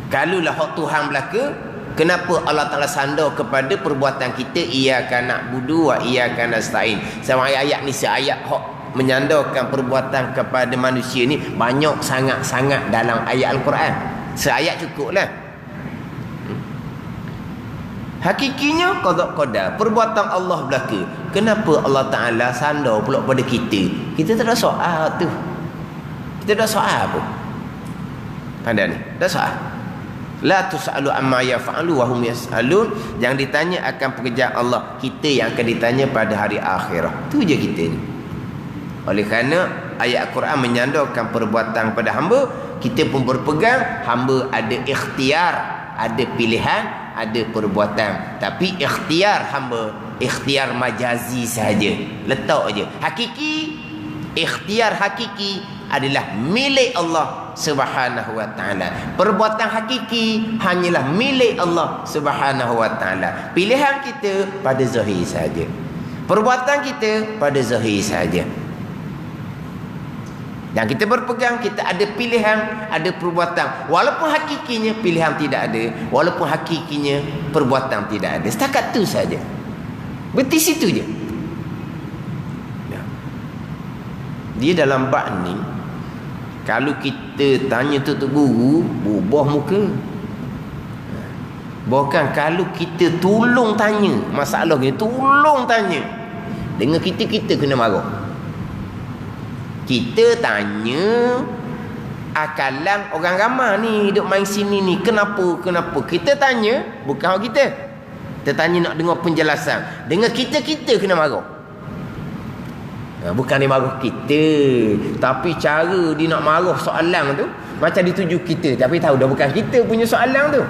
Kalulah hak Tuhan belaka, kenapa Allah Taala sandar kepada perbuatan kita iyyaka na'budu wa iyyaka nasta'in. Sama ayat ni ayat hak menyandarkan perbuatan kepada manusia ni banyak sangat-sangat dalam ayat Al-Quran. Seayat cukuplah. Hakikinya qada. Perbuatan Allah belaka. Kenapa Allah Ta'ala sandar pula pada kita? Kita tak ada soal tu. Kita tak ada soal apa. Pandai ni. Tak sah. La tus'alu amma yaf'alu wa hum yas'alun. Yang ditanya akan pekerjaan Allah, kita yang akan ditanya pada hari akhirat. Tu je kita ni. Oleh kerana ayat Al-Quran menyandarkan perbuatan pada hamba, kita pun berpegang hamba ada ikhtiar, ada pilihan, ada perbuatan. Tapi ikhtiar hamba, ikhtiar majazi sahaja. Letak je. Hakiki, ikhtiar hakiki adalah milik Allah Subhanahu wa taala. Perbuatan hakiki hanyalah milik Allah Subhanahu wa taala. Pilihan kita pada zahir saja. Perbuatan kita pada zahir saja. Dan kita berpegang kita ada pilihan, ada perbuatan. Walaupun hakikinya pilihan tidak ada, walaupun hakikinya perbuatan tidak ada. Setakat tu saja. Berhenti situ je. Dia dalam bab ni, kalau kita tanya tutup guru, berubah muka. Bukan kalau kita tolong tanya masalah ni, tolong tanya, dengan kita kena marah. Kita tanya akalan orang ramai ni duk main sini ni, kenapa? Kita tanya bukan hak kita. Kita tanya nak dengar penjelasan. Dengan kita kena marah. Bukan dia marah kita, tapi cara dia nak marah soalan tu macam dituju kita, tapi tahu dah bukan kita punya soalan tu.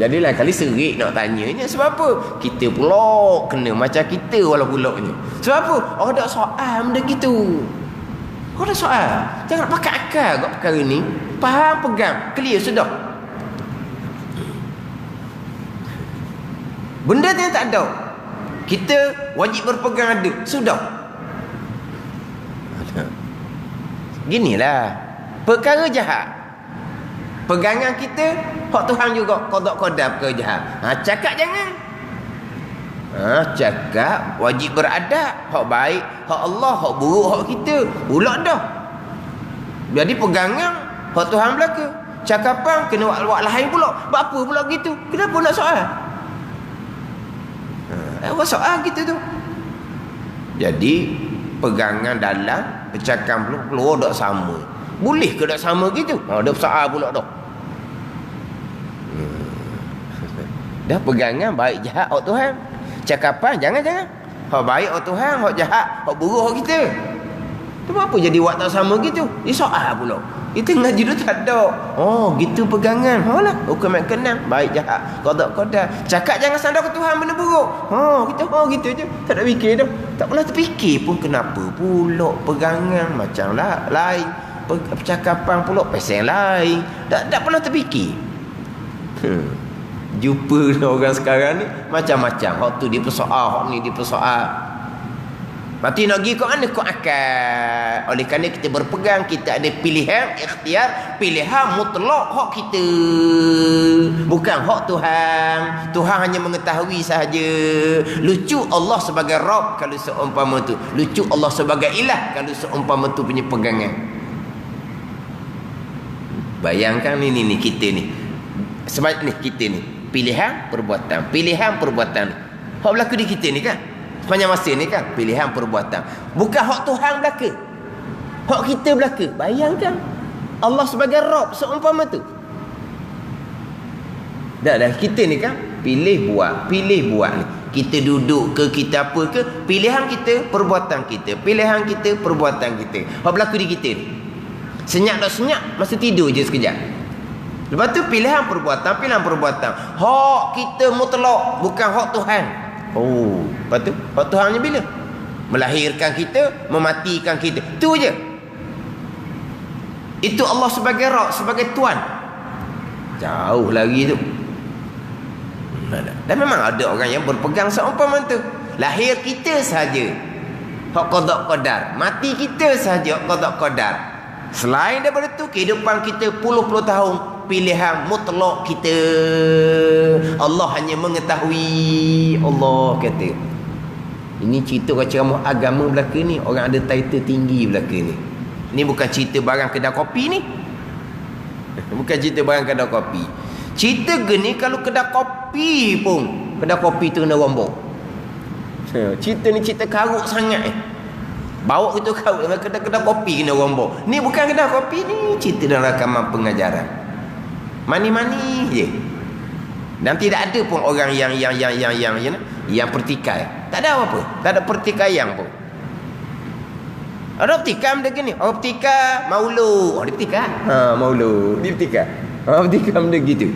Jadilah kali serik nak tanyanya. Sebab apa? Kita pula kena macam kita walaupun pulaknya. Sebab apa? Orang tak soal benda gitu. Orang tak soal. Jangan pakai akal kat perkara ni. Faham, pegang, clear, sudah. Benda tu tak ada, kita wajib berpegang ada, sudah. Ginilah perkara jahat, pegangan kita hak Tuhan juga, qada qadar perkara jahat. Cakap jangan. Cakap wajib beradab, hak baik hak Allah, hak buruk hak kita. Pulak dah. Jadi pegangan hak Tuhan belaka. Cakapan kena buat lain pula. Buat apa pula gitu? Kenapa nak soal? Apa soal kita tu? Jadi pegangan dalam percakapan keluar tak sama. Boleh ke tak sama gitu? Dah soal pula dah. Dah pegangan baik jahat hak Tuhan. Cakapan jangan. Hak baik hak Tuhan, hak jahat hak buruk hak kita. Tu apa jadi buat tak sama gitu? Dia soal pula. Kita ngaji tu tak ada. Gitu pegangan. Lah, hukum yang kenal baik jahat, qada qadar. Cakap jangan sandar ke Tuhan benda buruk. Kita gitu je. Tak ada fikir dah. Tak pernah terfikir pun kenapa pula pegangan macam lain. Percakapan pula pasal lain. Tak pernah terfikir. Jumpa orang sekarang ni macam-macam. Hak tu dia persoal, hak ni dia persoal. Mati nak pergi kau mana kau akal. Oleh kerana kita berpegang, kita ada pilihan, ikhtiar, pilihan mutlak hak kita. Bukan hak Tuhan. Tuhan hanya mengetahui sahaja. Lucu Allah sebagai Rabb kalau seumpama tu. Lucu Allah sebagai ilah kalau seumpama tu punya pegangan. Bayangkan ni kita ni. Sebab ni kita ni. Pilihan, perbuatan. Pilihan, perbuatan. Hak berlaku di kita ni kan. Sepanjang masa ni kan pilihan perbuatan. Bukan hak Tuhan belaka, hak kita belaka. Bayangkan Allah sebagai Rabb seumpama tu. Dah kita ni kan pilih buat ni. Kita duduk ke, kita apa ke, pilihan kita, perbuatan kita. Pilihan kita, perbuatan kita. Hak berlaku di kita ni. Senyap tak senyap, masa tidur je sekejap. Lepas tu pilihan perbuatan. Hak kita mutlak, bukan hak Tuhan. Lepas tu hak Tuhannya bila? Melahirkan kita, mematikan kita. Tu je. Itu Allah sebagai Rabb, sebagai Tuan. Jauh lagi tu. Dan memang ada orang yang berpegang seumpama tu. Lahir kita saja hak qada qadar, mati kita saja hak qada qadar. Selain daripada tu, kehidupan kita puluh-puluh tahun, pilihan mutlak kita. Allah hanya mengetahui. Allah kata. Ini cerita ceramah agama belaka ni. Orang ada title tinggi belaka ni. Ini bukan cerita barang kedai kopi ni. Bukan cerita barang kedai kopi. Cerita gini kalau kedai kopi pun, kedai kopi tu kena rombong. Cerita ni cerita karuk sangat. Bawa itu kau kedai kopi kena orang bawa. Ni bukan kedai kopi ni, cerita dalam rakaman pengajaran. Mani-mani je. Dan tidak ada pun orang yang pertikai. Tak ada apa-apa. Tak ada pertikaian pun. Orang pertikaian benda gini. Orang pertikaian maulu. Oh, dia pertikaian. Maulu. Dia pertikaian. Orang pertikaian benda gitu.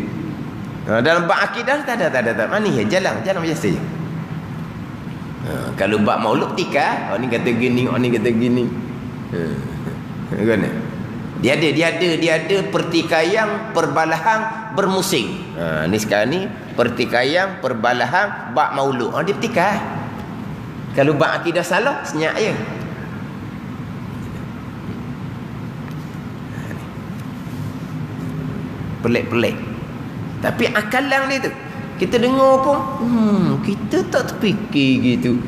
Dalam bab akidah tak ada. Mana ya? Jalan biasa je. Kalau bab maulud pertikaian, orang ni kata gini, orang ni kata gini. Kan? Dia ada pertikaian perbalahan bermusing. Ni sekarang ni pertikaian perbalahan bab maulud. Dia pertikaian. Kalau bab akidah salah, senyap je. Pelik-pelik. Tapi akalan dia tu, kita dengar pun kita tak terfikir gitu.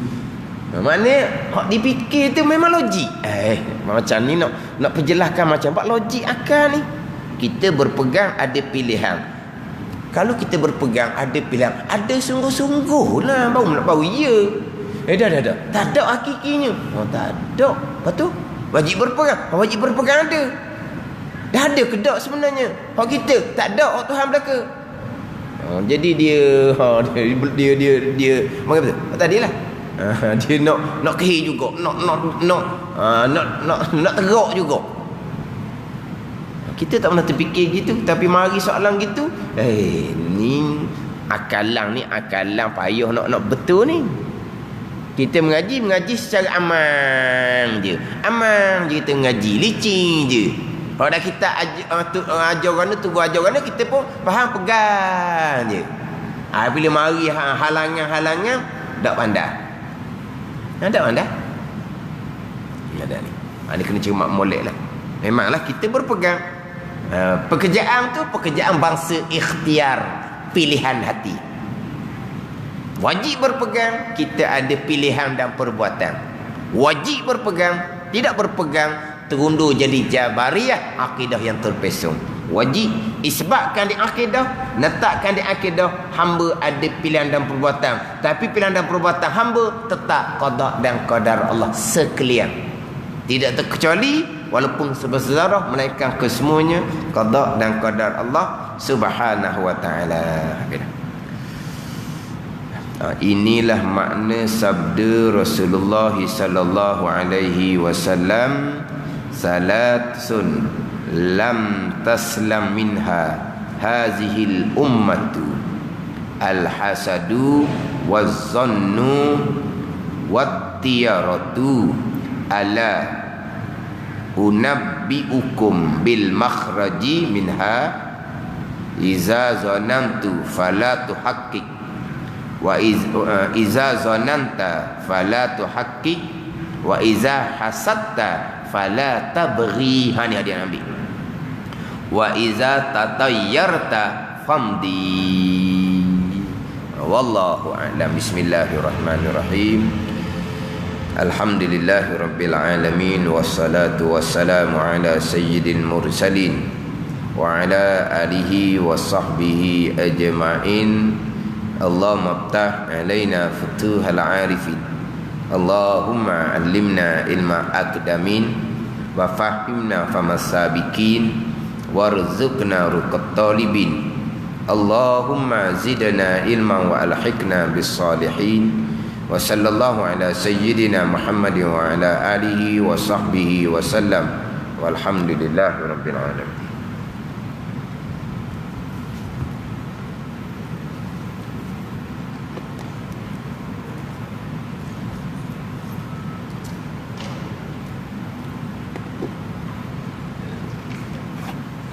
Maknanya hak dipikir tu memang logik. Macam ni nak perjelaskan macam apa logik akal ni. Kita berpegang ada pilihan. Kalau kita berpegang ada pilihan, ada sungguh-sungguh lah baru ya. Dah. Tak ada hakikinya. Tak ada. Lepas tu wajib berpegang ada. Dah ada kedak sebenarnya. Hak kita tak ada hak Tuhan belaka. Jadi dia macam betul. Tadilah. Dia nak kehir juga, nak teruk juga. Kita tak pernah terfikir gitu, tapi mari soalan gitu. Ni akalan payah nak betul ni. Kita mengaji secara aman je kita mengaji, licin je. Kalau dah kita ajaran tu ajaran kita pun faham pegang je. Bila mari halangan tak pandai. Tak pandai. Ada ni. Ni kena cermat molek lah. Memanglah kita berpegang. Pekerjaan tu pekerjaan bangsa ikhtiar, pilihan hati. Wajib berpegang, kita ada pilihan dan perbuatan. Wajib berpegang, tidak berpegang terundur jadi jabariyah, akidah yang terpesong. Wajib isbatkan di akidah, letakkan di akidah hamba ada pilihan dan perbuatan, tapi pilihan dan perbuatan hamba tetap qada dan qadar Allah sekalian, tidak terkecuali walaupun sebesar melainkan kesemuanya qada dan qadar Allah subhanahu wa ta'ala. Inilah makna sabda Rasulullah sallallahu alaihi wasallam, salatun lam taslam minha hazihil ummatu al-hasadu waz-zannu wat-tiyaratu ala unabbiukum bil makhraji minha iza zanantu fala tuhaqqiq wa iza zananta fala tuhaqqiq wa iza hasatta fala tabghi. Ni hadiah Nabi. Wa iza tatayyarta famdi. Wallahu a'lam. Bismillahirrahmanirrahim. Alhamdulillahirabbil alamin wassalatu wassalamu ala sayyidil mursalin wa ala alihi washabbihi ajma'in. Allahumma iftah alaina futuhal arifin. Allahumma allimna ilma aqdamin wa fahimna famasabikin warzuqna ruqat talibin. Allahumma zidna ilman wa alhiqna bis salihin. Wa sallallahu ala sayyidina Muhammadin wa ala alihi wa sahbihi wa sallam. Walhamdulillahi rabbil alamin.